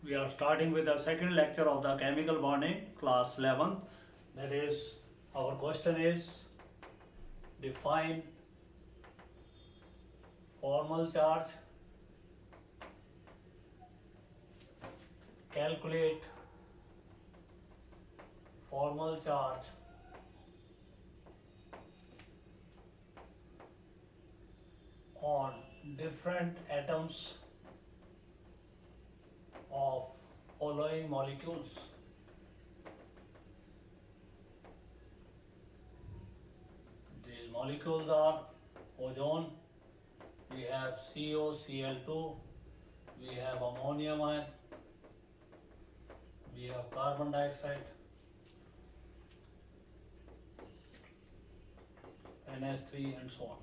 We are starting with the second lecture of the chemical bonding, class 11. That is, our question is define formal charge, calculate formal charge on different atoms of following molecules. These molecules are ozone, we have COCl2, we have ammonium ion, we have carbon dioxide, NH3 and so on.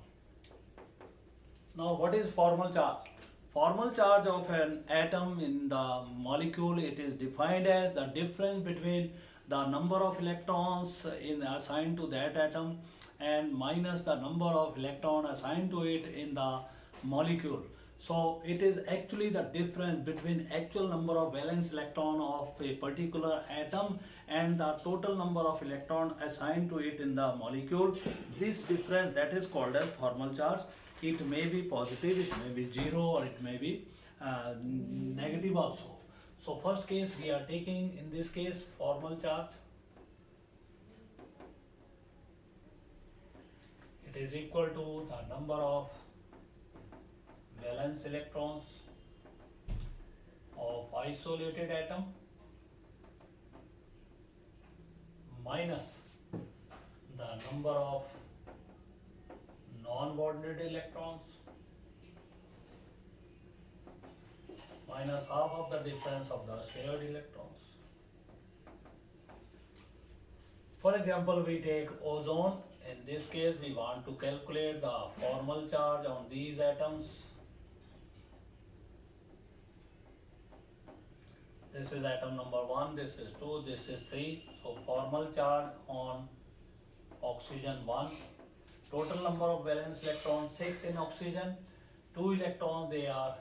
Now what is formal charge? Formal charge of an atom in the molecule, it is defined as the difference between the number of electrons assigned to that atom and minus the number of electrons assigned to it in the molecule. So it is actually the difference between actual number of valence electron of a particular atom and the total number of electron assigned to it in the molecule. This difference, that is called as formal charge. It may be positive, it may be zero, or it may be negative also. So first case we are taking, in this case, formal charge. It is equal to the number of valence electrons of isolated atom minus the number of non-bonded electrons minus half of the difference of the shared electrons. For example, we take ozone. In this case, we want to calculate the formal charge on these atoms. This is atom number 1, this is 2, this is 3. So formal charge on oxygen 1. Total number of valence electrons 6 in oxygen. 2 electrons they are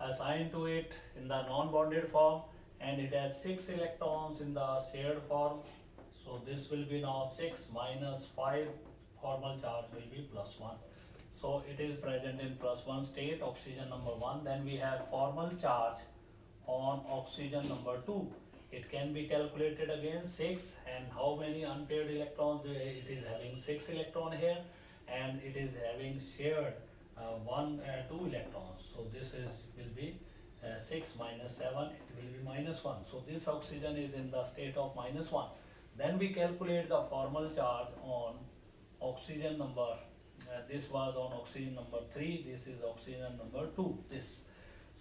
assigned to it in the non-bonded form, and it has 6 electrons in the shared form. So this will be now 6 minus 5, formal charge will be plus 1. So it is present in plus 1 state, oxygen number 1. Then we have formal charge on oxygen number 2. It can be calculated again 6, and how many unpaired electrons? It is having 6 electron here, and it is having shared 2 electrons. So this will be 6 minus 7, it will be minus 1. So this oxygen is in the state of minus 1. Then we calculate the formal charge on oxygen number, this was on oxygen number 3, this is oxygen number 2, this.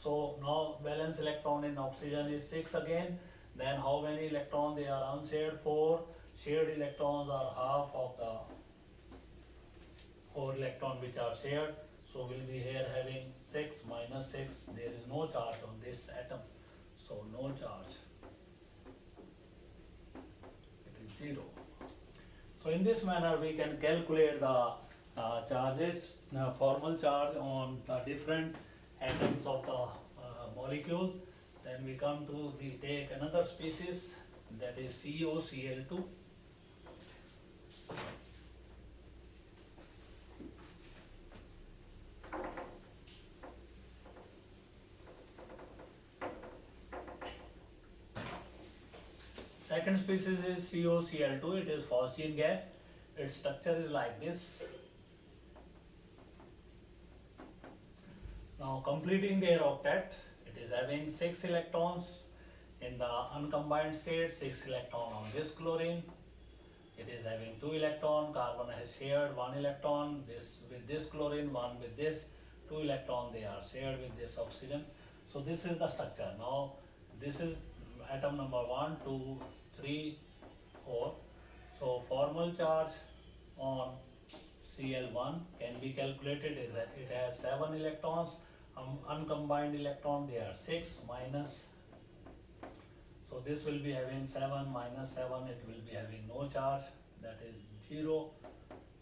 So now valence electron in oxygen is 6 again. Then how many electrons? They are unshared 4. Shared electrons are half of the 4 electrons which are shared. So we'll be here having 6 minus 6. There is no charge on this atom. So no charge. It is 0. So in this manner we can calculate the charges, formal charge on the different atoms of the molecule. Then we take another species, that is COCl2. Second species is COCl2. It is phosgene gas. Its structure is like this. Now completing their octet, it is having 6 electrons in the uncombined state, 6 electron on this chlorine. It is having 2 electron, carbon has shared 1 electron, this with this chlorine, 1 with this, 2 electron they are shared with this oxygen. So this is the structure. Now this is atom number 1, 2, 3, 4. So formal charge on Cl1 can be calculated is that it has 7 electrons, uncombined electron they are 6 minus. So this will be having 7 minus 7, it will be having no charge, that is 0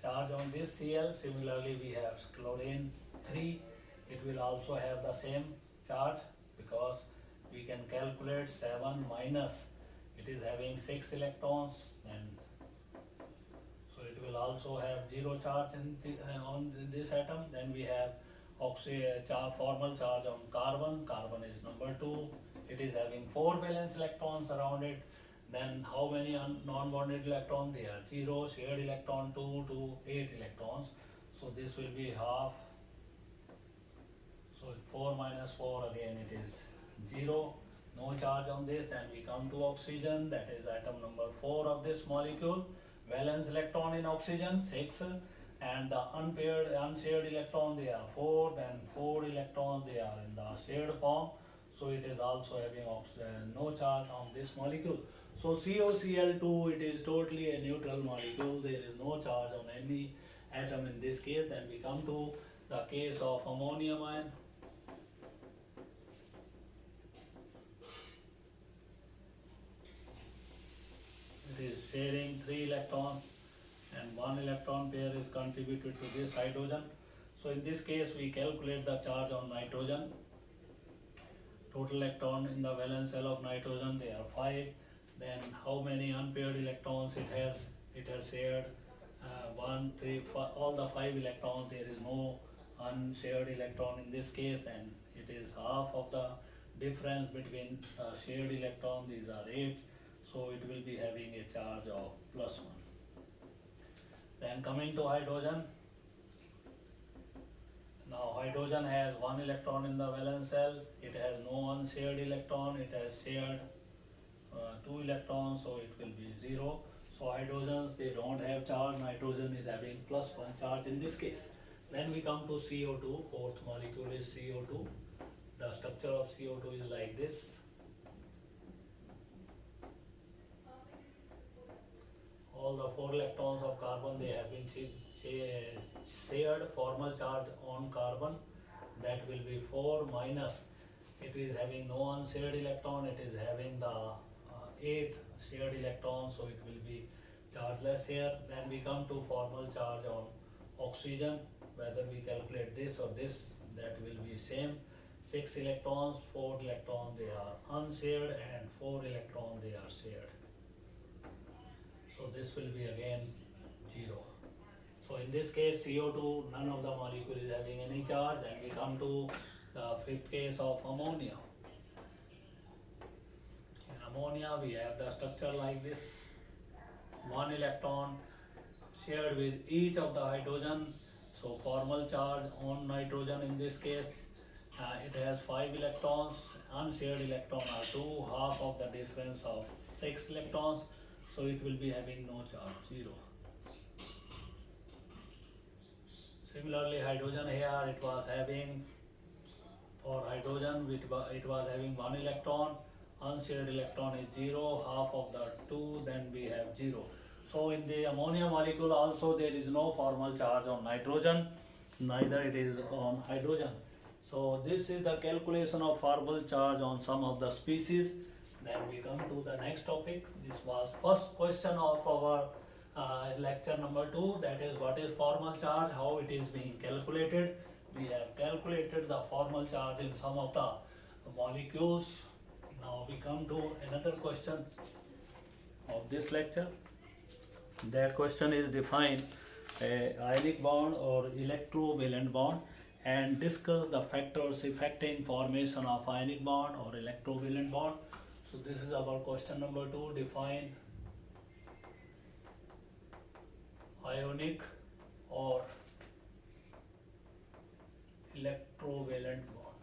charge on this Cl. Similarly we have chlorine 3, it will also have the same charge because we can calculate 7 minus, it is having 6 electrons, and so it will also have 0 charge on this atom. Then we have formal charge on carbon. Carbon is number 2. It is having 4 valence electrons around it. Then how many non-bonded electrons? They are 0, shared electron 2 to 8 electrons. So this will be half. So 4 minus 4, again it is 0. No charge on this. Then we come to oxygen, that is atom number 4 of this molecule. Valence electron in oxygen 6, and the unshared electron, they are 4. Then 4 electrons, they are in the shared form, so it is also having no charge on this molecule. So COCl2, it is totally a neutral molecule, there is no charge on any atom in this case. Then we come to the case of ammonium ion. It is sharing 3 electrons, and 1 electron pair is contributed to this hydrogen. So in this case we calculate the charge on nitrogen. Total electron in the valence shell of nitrogen, they are 5. Then how many unpaired electrons it has? It has shared 1, 3, 5, all the 5 electrons. There is no unshared electron in this case, and it is half of the difference between shared electron. These are 8, so it will be having a charge of +1. Then coming to hydrogen. Now hydrogen has 1 electron in the valence shell. It has no unshared electron. It has shared 2 electrons, so it will be 0. So hydrogens, they don't have charge. Nitrogen is having +1 charge in this case. Then we come to CO2. Fourth molecule is CO2. The structure of CO2 is like this. All the 4 electrons of carbon, they have been shared formal charge on carbon. That will be 4 minus, it is having no unshared electron, it is having the 8 shared electrons, so it will be chargeless here. Then we come to formal charge on oxygen. Whether we calculate this or this, that will be same. 6 electrons, 4 electrons, they are unshared, and 4 electrons, they are shared. So this will be again 0. So in this case CO2, none of the molecule is having any charge. Then we come to the fifth case of ammonia. In ammonia we have the structure like this. 1 electron shared with each of the hydrogen. So formal charge on nitrogen in this case, it has 5 electrons. Unshared electron are 2, half of the difference of 6 electrons. So it will be having no charge, 0. Similarly, hydrogen here, it was having, for hydrogen, it was having 1 electron, unshared electron is 0, half of the 2, then we have 0. So in the ammonia molecule also there is no formal charge on nitrogen, neither it is on hydrogen. So this is the calculation of formal charge on some of the species. Then we come to the next topic. This was first question of our lecture number 2, that is what is formal charge, how it is being calculated. We have calculated the formal charge in some of the molecules. Now we come to another question of this lecture. That question is define a ionic bond or electrovalent bond and discuss the factors affecting formation of ionic bond or electrovalent bond. So this is our question number 2, define ionic or electrovalent bond.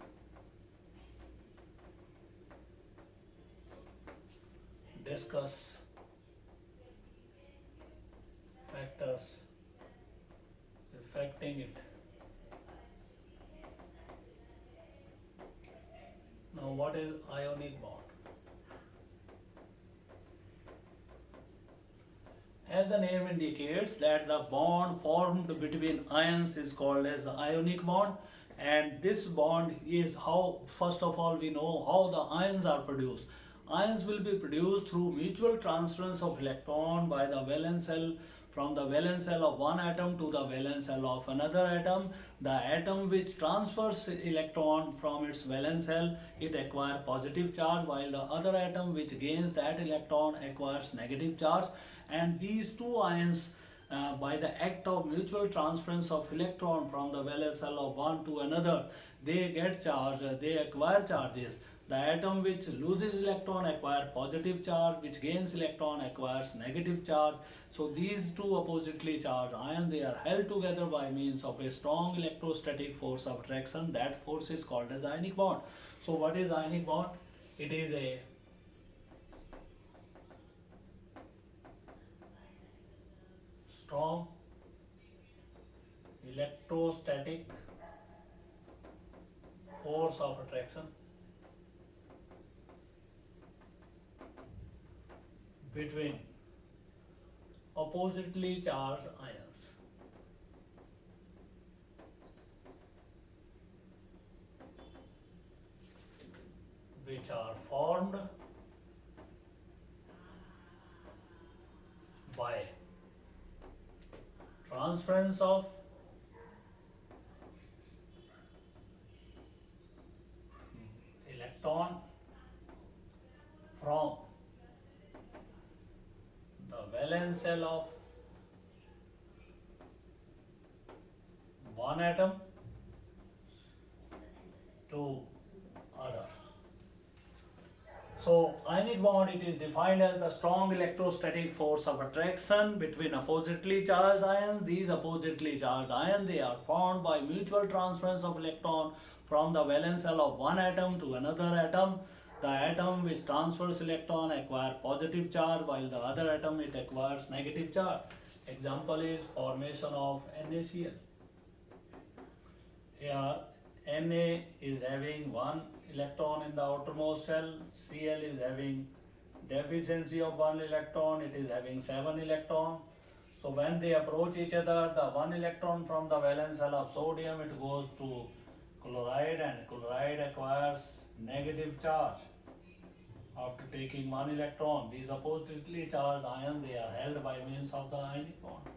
Discuss factors affecting it. Now what is ionic bond? As the name indicates, that the bond formed between ions is called as the ionic bond, and this bond is how, first of all, we know how the ions are produced. Ions will be produced through mutual transference of electron by the valence shell from the valence shell of one atom to the valence shell of another atom. The atom which transfers electron from its valence shell, it acquires positive charge, while the other atom which gains that electron acquires negative charge. And these two ions, by the act of mutual transference of electron from the valence shell of one to another, they get charge, they acquire charges. The atom which loses electron acquires positive charge, which gains electron acquires negative charge. So these two oppositely charged ions, they are held together by means of a strong electrostatic force of attraction. That force is called as ionic bond. So what is ionic bond? It is a strong electrostatic force of attraction between oppositely charged ions. Which are formed by transference of electron from the valence shell of one atom to other. So ionic bond, it is defined as the strong electrostatic force of attraction between oppositely charged ions. These oppositely charged ions, they are formed by mutual transference of electron from the valence shell of one atom to another atom. The atom which transfers electron acquires positive charge, while the other atom it acquires negative charge. Example is formation of NaCl. Here Na is having one electron in the outermost shell, Cl is having deficiency of one electron, it is having 7 electrons. So when they approach each other, the one electron from the valence shell of sodium, it goes to chloride, and chloride acquires negative charge after taking one electron. These oppositely charged ions, they are held by means of the ionic bond.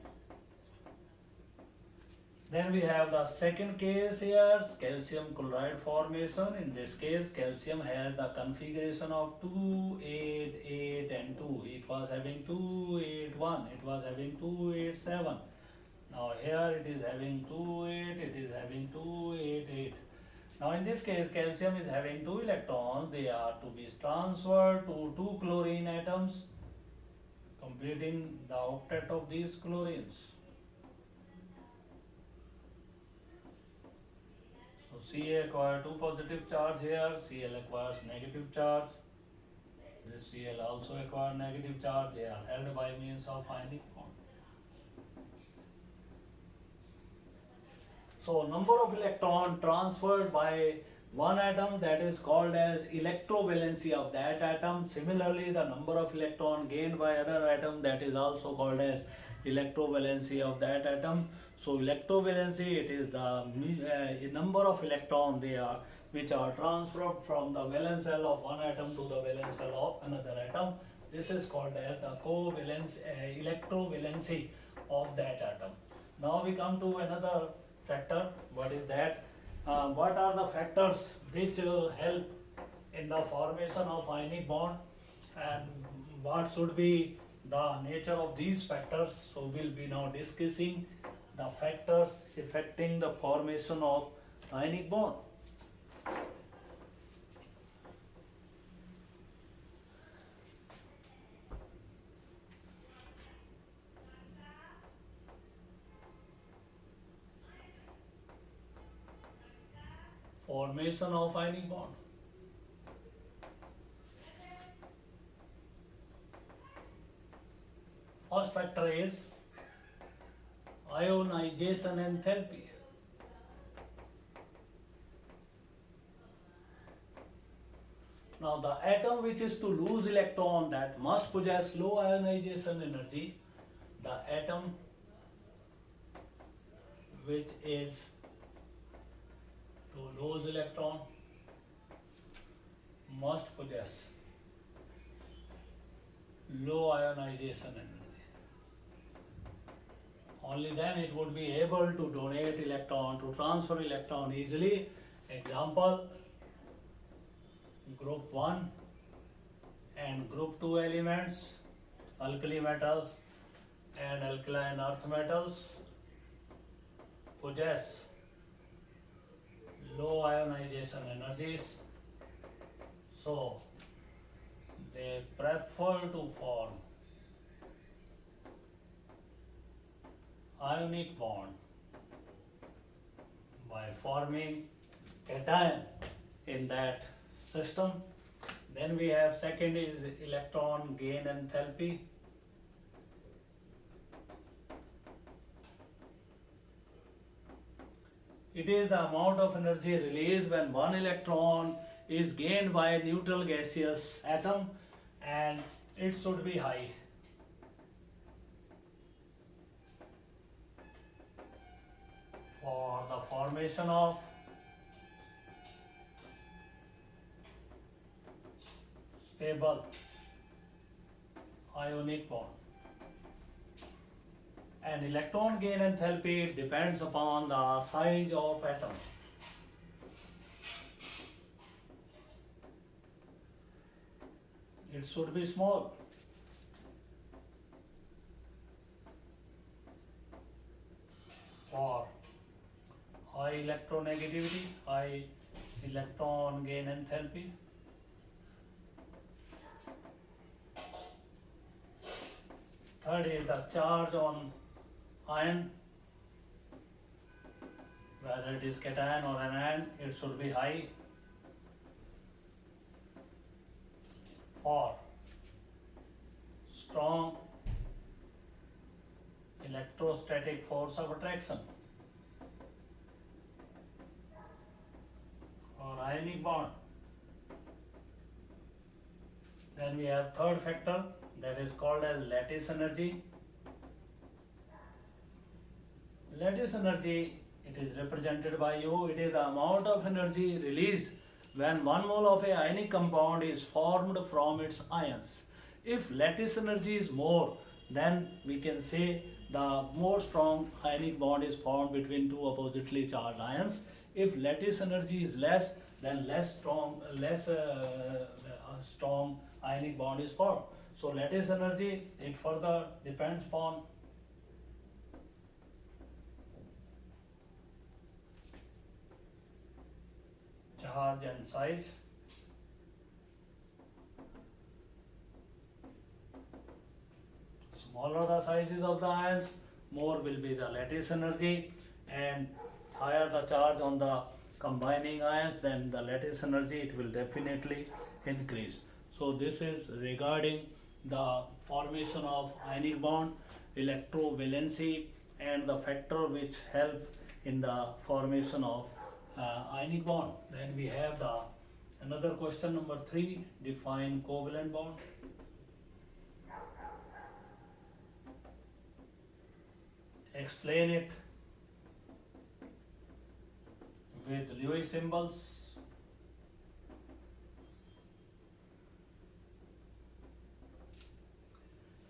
Then we have the second case here, calcium chloride formation. In this case, calcium has the configuration of 2, 8, 8 and 2. It was having 2, 8, 1. It was having 2, 8, 7. Now here it is having 2, 8. It is having 2, 8, 8. Now in this case, calcium is having 2 electrons. They are to be transferred to 2 chlorine atoms, completing the octet of these chlorines. So Ca acquires 2 positive charge here, Cl acquires negative charge. This Cl also acquires negative charge. They are held by means of ionic bond. So number of electron transferred by one atom, that is called as electrovalency of that atom. Similarly, the number of electron gained by other atom, that is also called as electrovalency of that atom. So electrovalency, it is the number of electron they are which are transferred from the valence shell of one atom to the valence shell of another atom. This is called as the covalence electrovalency of that atom. Now we come to another factor. What is that? What are the factors which help in the formation of ionic bond, and what should be the nature of these factors? So we'll be now discussing the factors affecting the formation of ionic bond. Formation of ionic bond. First factor is ionization enthalpy. Now the atom which is to lose electron, that must possess low ionization energy. The atom which is to lose electron must possess low ionization energy. only then it would be able to donate electron, to transfer electron easily. Example, group 1 and group 2 elements, alkali metals and alkaline earth metals, possess low ionization energies, so they prefer to form ionic bond by forming cation in that system. Then we have second is electron gain enthalpy. It is the amount of energy released when one electron is gained by a neutral gaseous atom, and it should be high. For the formation of stable ionic bond. And electron gain enthalpy depends upon the size of atom. It should be small. For high electronegativity, high electron gain enthalpy, third is the charge on ion, whether it is cation or anion, it should be high. For strong electrostatic force of attraction or ionic bond. Then we have third factor, that is called as lattice energy. Lattice energy, it is represented by U. It is the amount of energy released when 1 mole of a ionic compound is formed from its ions. If lattice energy is more, then we can say the more strong ionic bond is formed between two oppositely charged ions. If lattice energy is less, then less strong ionic bond is formed. So lattice energy, it further depends upon charge and size. Smaller the sizes of the ions, more will be the lattice energy, and higher the charge on the combining ions, then the lattice energy, it will definitely increase. So this is regarding the formation of ionic bond, electrovalency, and the factor which help in the formation of ionic bond. Then we have the another question number 3, define covalent bond. Explain it with Lewis symbols.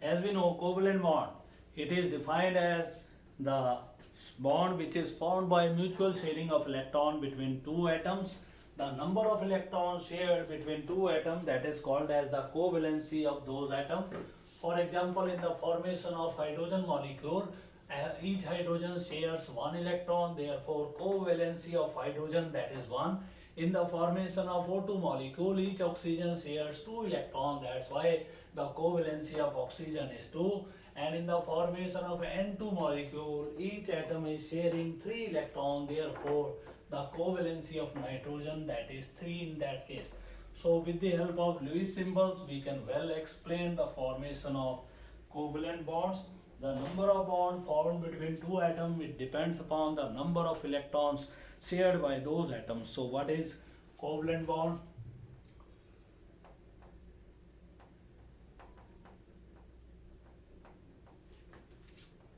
As we know, covalent bond, it is defined as the bond which is formed by mutual sharing of electron between two atoms. The number of electrons shared between two atoms, that is called as the covalency of those atoms. For example, in the formation of hydrogen molecule, each hydrogen shares 1 electron, therefore covalency of hydrogen, that is 1. In the formation of O2 molecule, each oxygen shares 2 electrons, that's why the covalency of oxygen is 2. And in the formation of N2 molecule, each atom is sharing 3 electrons, therefore the covalency of nitrogen, that is 3 in that case. So with the help of Lewis symbols, we can well explain the formation of covalent bonds. The number of bonds formed between two atoms, it depends upon the number of electrons shared by those atoms. So what is covalent bond?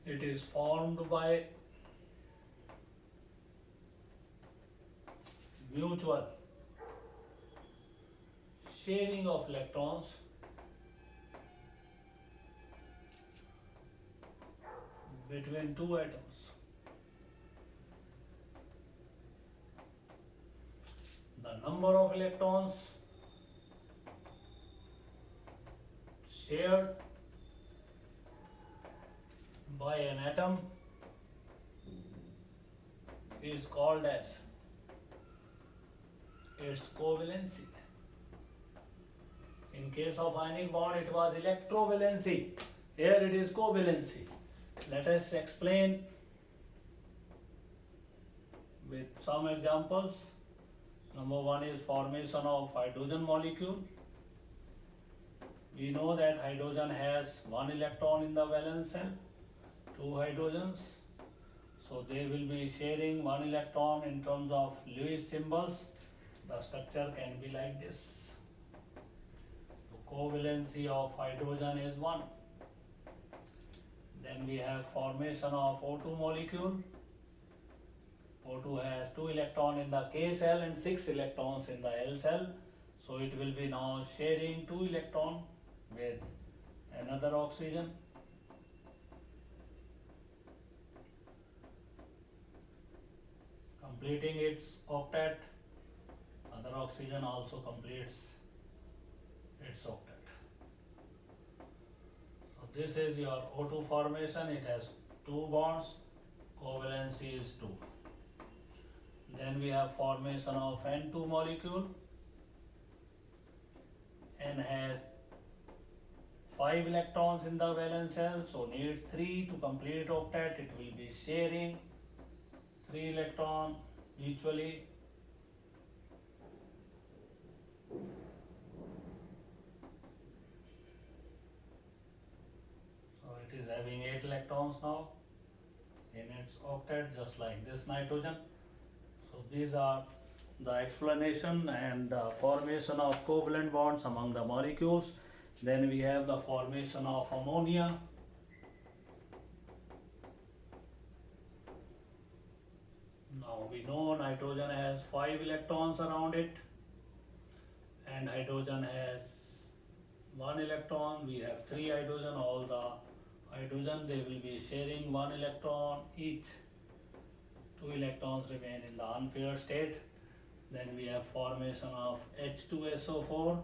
It is formed by mutual sharing of electrons between two atoms. The number of electrons shared by an atom is called as its covalency. In case of ionic bond, it was electrovalency. Here it is covalency. Let us explain with some examples. Number one is formation of hydrogen molecule. We know that hydrogen has one electron in the valence shell, two hydrogens. So they will be sharing one electron in terms of Lewis symbols. The structure can be like this. The covalency of hydrogen is 1. Then we have formation of O2 molecule. O2 has 2 electrons in the K cell and 6 electrons in the L cell. So it will be now sharing 2 electrons with another oxygen. Completing its octet. Other oxygen also completes its octet. So this is your O2 formation. It has 2 bonds. Covalency is 2. Then we have formation of N2 molecule. N has 5 electrons in the valence shell, so needs 3 to complete octet. It will be sharing 3 electrons mutually. So it is having 8 electrons now in its octet, just like this nitrogen. So these are the explanation and the formation of covalent bonds among the molecules. Then we have the formation of ammonia. Now we know nitrogen has 5 electrons around it and hydrogen has 1 electron. We have 3 hydrogen. All the hydrogen, they will be sharing 1 electron each. 2 electrons remain in the unpaired state. Then we have formation of H2SO4.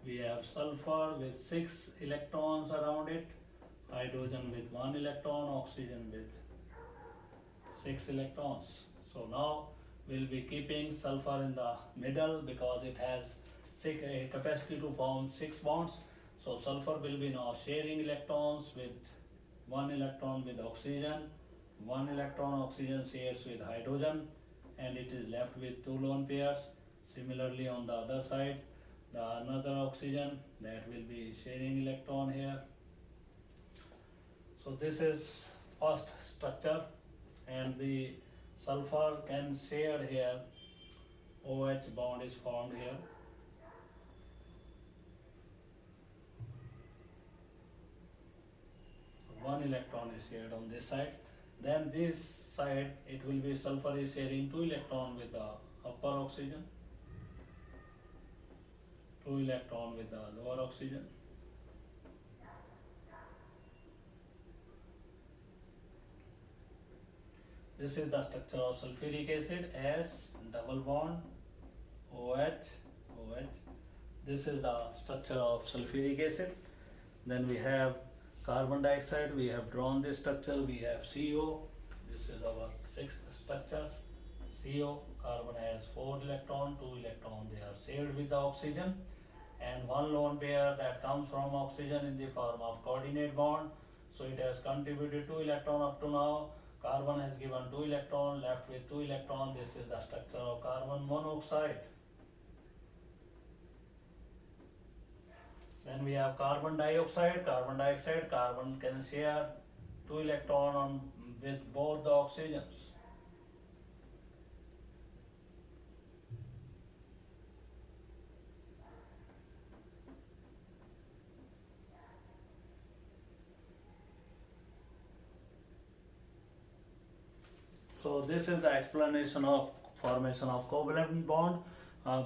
We have sulfur with 6 electrons around it, hydrogen with 1 electron, oxygen with 6 electrons. So now we'll be keeping sulfur in the middle because it has a capacity to form 6 bonds. So sulfur will be now sharing electrons with 1 electron with oxygen, 1 electron oxygen shares with hydrogen, and it is left with 2 lone pairs. Similarly on the other side, another oxygen that will be sharing electron here. So this is first structure, and the sulfur can share here. OH bond is formed here. So 1 electron is shared on this side. Then this side, it will be sulfur is sharing 2 electron with the upper oxygen, 2 electron with the lower oxygen. This is the structure of sulfuric acid, S double bond OH, OH. This is the structure of sulfuric acid. Then we have carbon dioxide. We have drawn this structure. We have CO. This is our 6th structure. CO, carbon has 4 electrons, 2 electrons they are shared with the oxygen, and 1 lone pair that comes from oxygen in the form of coordinate bond. So it has contributed 2 electrons up to now. Carbon has given 2 electrons, left with 2 electrons. This is the structure of carbon monoxide. Then we have carbon dioxide. Carbon dioxide, carbon can share 2 electrons with both the oxygens. So this is the explanation of formation of covalent bond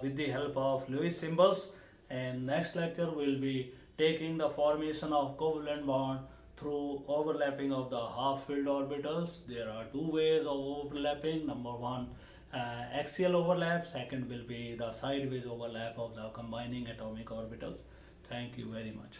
with the help of Lewis symbols. And next lecture we will be taking the formation of covalent bond through through overlapping of the half-filled orbitals. There are two ways of overlapping. Number one, axial overlap. Second will be the sideways overlap of the combining atomic orbitals. Thank you very much.